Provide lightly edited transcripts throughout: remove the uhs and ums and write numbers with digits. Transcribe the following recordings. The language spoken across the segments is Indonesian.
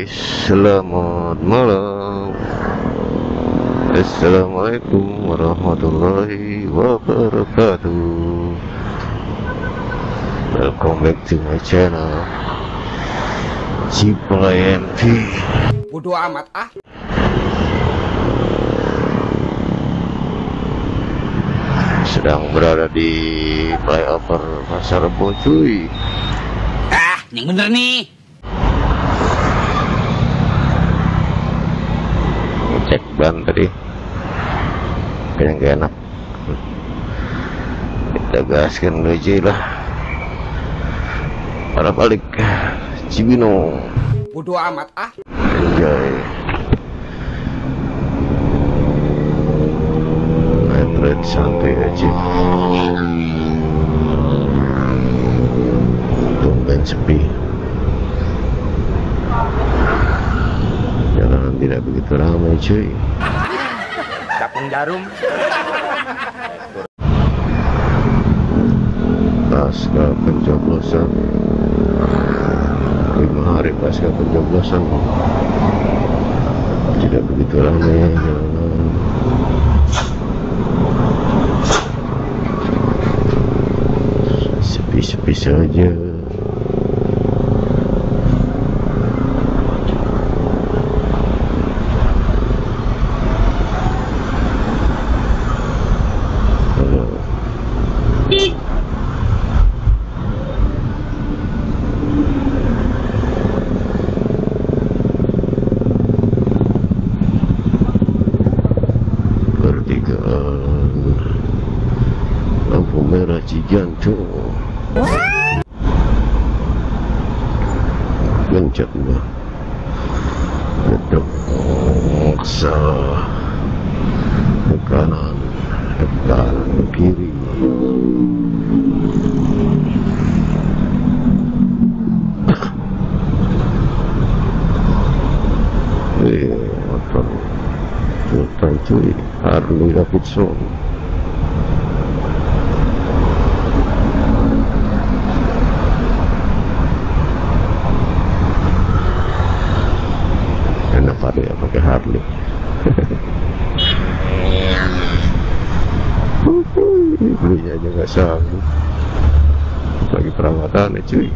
guys, selamat malam. Assalamualaikum warahmatullahi wabarakatuh. Welcome back to my channel Ciplay MV. Bodoh amat ah. Sedang berada di flyover Pasar Rebo cuy. Ah, yang bener nih. Cek ban tadi kayaknya gak enak, kita gaskan dulu aja lah. Para balik Cibinong. Bodoh amat ah. Enjoy. Main santai aja. Tumben sepi. Jalanan tidak begitu ramai cuy. Capung jarum. Pasca pencoblosan, 5 hari pasca pencoblosan, tidak begitu ramai jalanan. Sepi-sepi saja. Lampu merah Cijantung. Gencet gua. Gedung sawah ke kanan, ke kiri. Motor Toyota cuy, Harley Davidson. Enak kali ya pakai Harley. Belinya aja nggak sanggup, lagi perawatan ya cuy.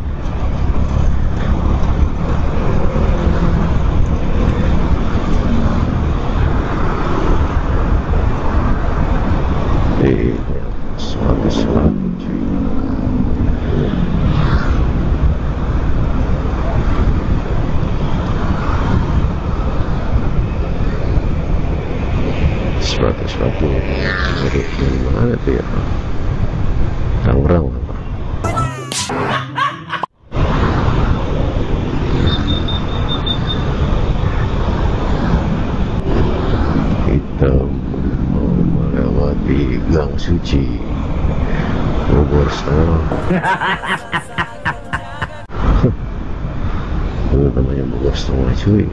Suatu cuy. Suatu dari mana tuh ya? Tangerang apa? Kita mau melewati Gang Suci Bogor setengah. Itu namanya Bogor setengah cuy.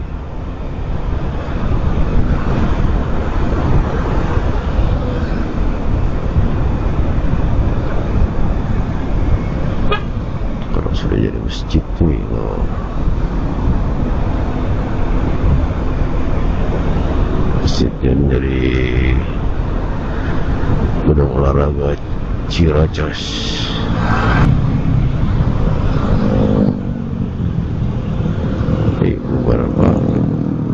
Kalau sudah jadi masjid cuy loh. Masjidnya dari gedung olahraga Ciracas. Beberapa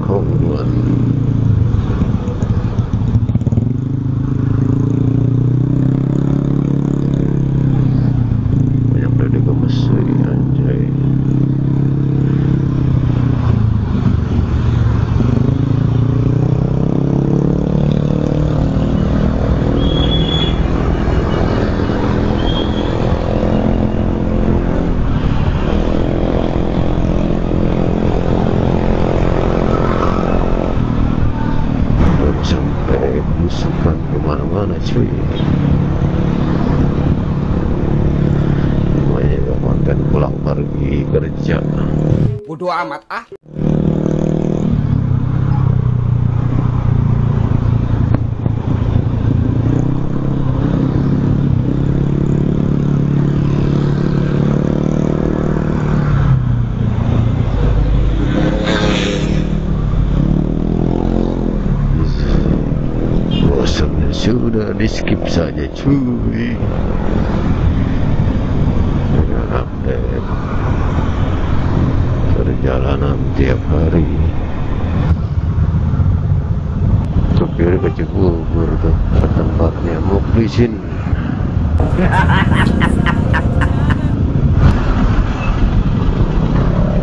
kaum duluan. Banyak udah digemes anjay. Bukan kemana-mana cuy. Semuanya gak makan pulang pergi kerja. Bodoh amat ah. sudah di skip saja cuy. Dengan update perjalanan tiap hari. Supir ke Cibubur tuh ke tempatnya Muklisin.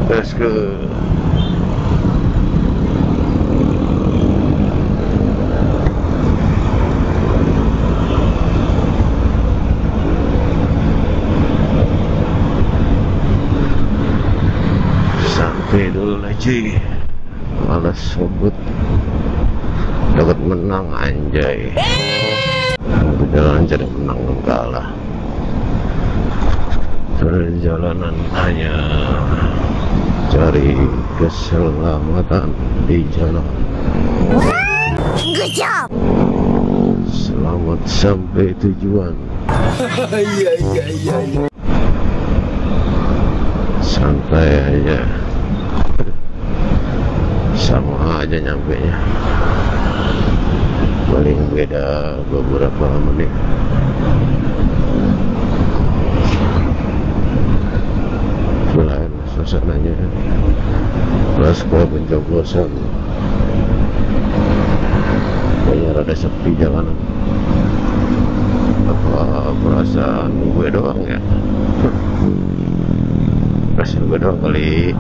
Let's go. Sampai dulu lah cuy, malas sobut, dapat menang anjay. Perjalanan jadi menang dan kalah. Perjalanan hanya cari keselamatan di jalan. Good job. Selamat sampai tujuan. Iya. Santai aja, sama aja nyampe nya, paling beda beberapa menit. Lain suasananya pasca pencoblosan, kayaknya rada sepi jalanan. Apa perasaan gue doang ya? Perasaan gue doang kali.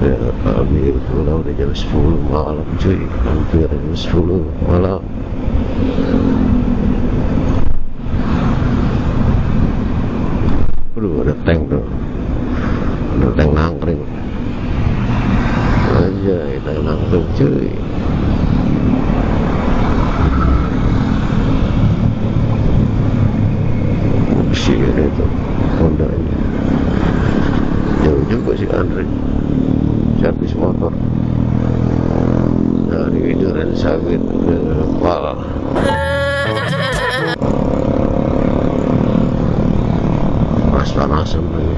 Ya, kami pulang udah jam 10 malam cuy, hampir jam 10 malam. Aduh, ada tank tuh, ada tank nangkring aja, tank nangkring cuy. Sih itu Honda nya jauh juga sih Andre, servis motor dari Duren Sawit ke Pal. Panas-panasan lagi.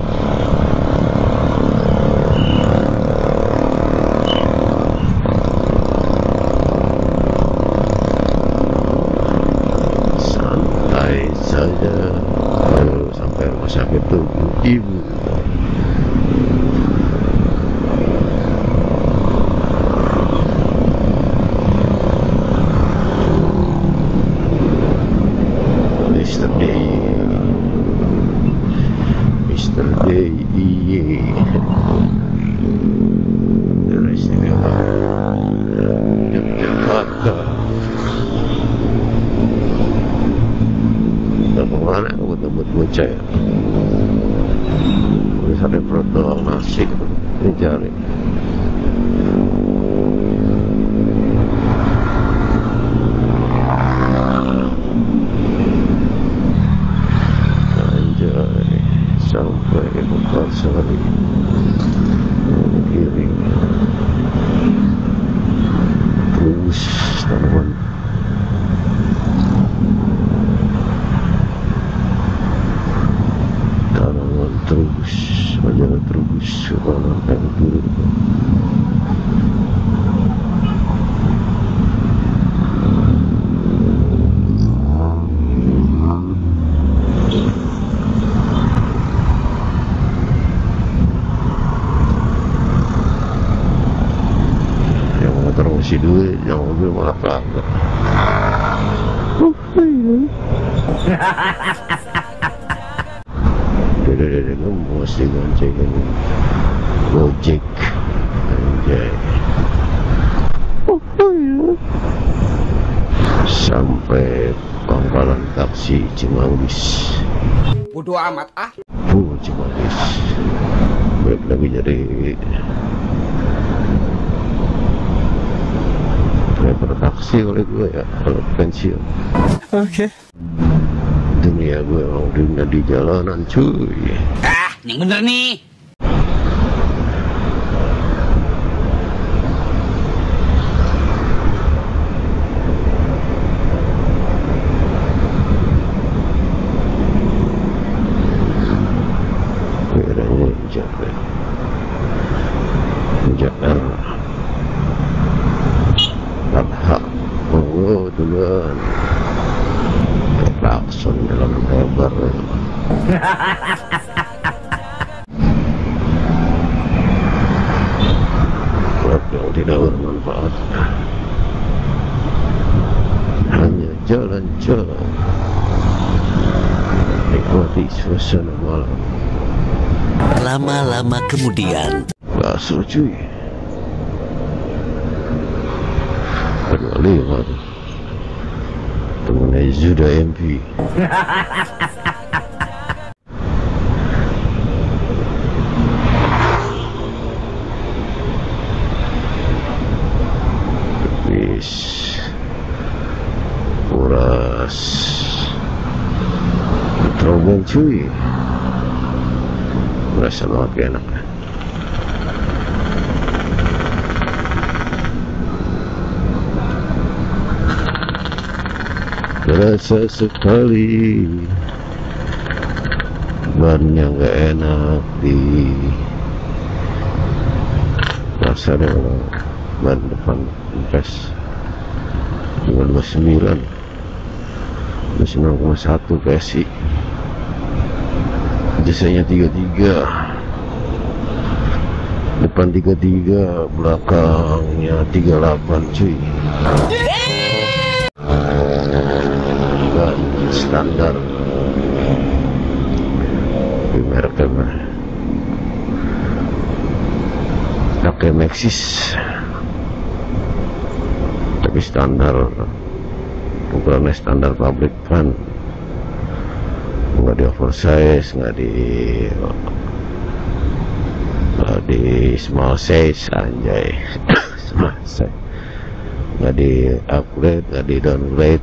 Santai saja. Baru sampai rumah sakit tuh ibu. Mr. Day, iye. Dari istimewa Yogyakarta. Kita kemana buat bocah ya? Bisa ada perut doang nasi ini cari. Anjay, sampai ke Bekasari kiri terus tanaman. Terus berjalan terus ke kanan dan kiri. Yang motor masih duit, yang mobil malah pelanggar. Dede gemes digoncengin Gojek anjay. Sampai pangkalan taksi Cimanggis. Bodoh amat ah. Cimanggis balik lagi jadi driver taksi oleh gue ya kalau pensiun. Oke. Dunia gue emang dunia di jalanan cuy. Yang bener nih. Merahnya Jakarta. Klub yang tidak bermanfaat, hanya jalan-jalan, nikmati suasana malam. Lama-lama kemudian, Bakso cuy, berlima temennya Zuda MP. Wis kuras terobong cuy, berasa banget enak. Terasa sekali bannya nggak enak di rasanya ban depan Impres 29,1 PSI, jasanya 33, depan 33, belakangnya 38 cuy. Ban standar di mereknya pakai Maxxis, tapi standar, ukurannya standar pabrik kan, nggak di oversize, nggak di small size, anjay. Small size, nggak di upgrade, nggak di downgrade,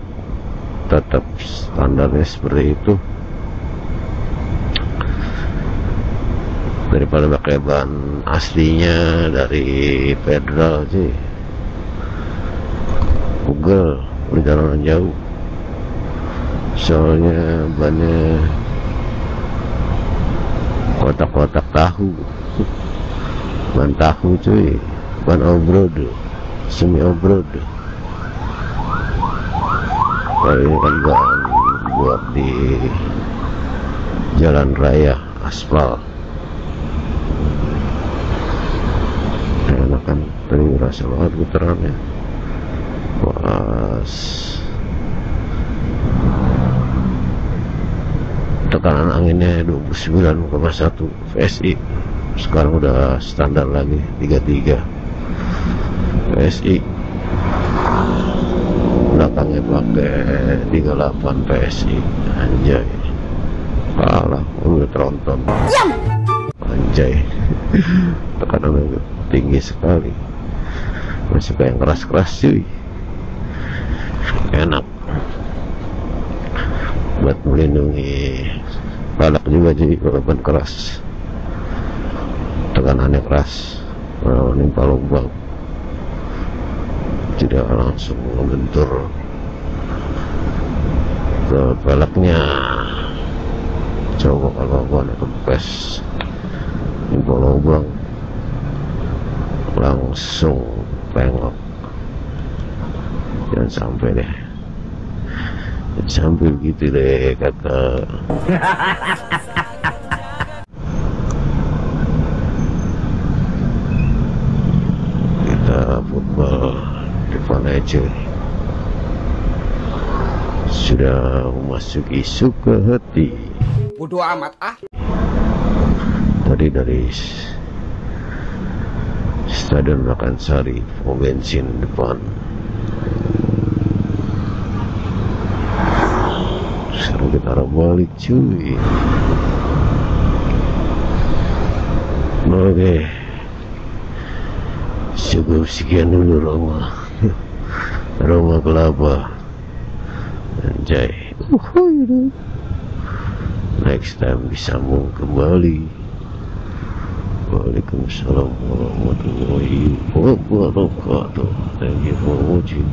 tetap standarnya seperti itu. Daripada pakai ban aslinya dari Federal sih, Google perjalanan jauh, soalnya bannya kotak-kotak tahu, ban tahu cuy, ban off-road, semi off-road. Kalau ini kan ban buat di jalan raya aspal. Enak kan, tadi rasa banget getarannya. Pas tekanan anginnya 29,1 PSI, sekarang udah standar lagi 33 PSI. Belakangnya pakai 38 PSI, anjay. Kalah udah tronton, anjay. Tekanannya tinggi sekali, masih kayak yang keras-keras cuy. Enak buat melindungi balak juga cuy, walaupun keras, tekanannya keras, menimpa lubang tidak langsung membentur ke peleknya. Coba kalau ban kempes menimpa lubang, langsung pengok. Jangan sampai deh, jangan sampai begitu deh kata. Kita football depan aja, sudah memasuki suka hati. Bodoh amat ah. Tadi dari Stadion Makansari, pom bensin depan, sekarang kita arah balik cuy. Oke, cukup sekian dulu Roma Kelapa, anjay. Next time disambung kembali. Waalaikumsalam warahmatullahi wabarakatuh. Thank you for watching.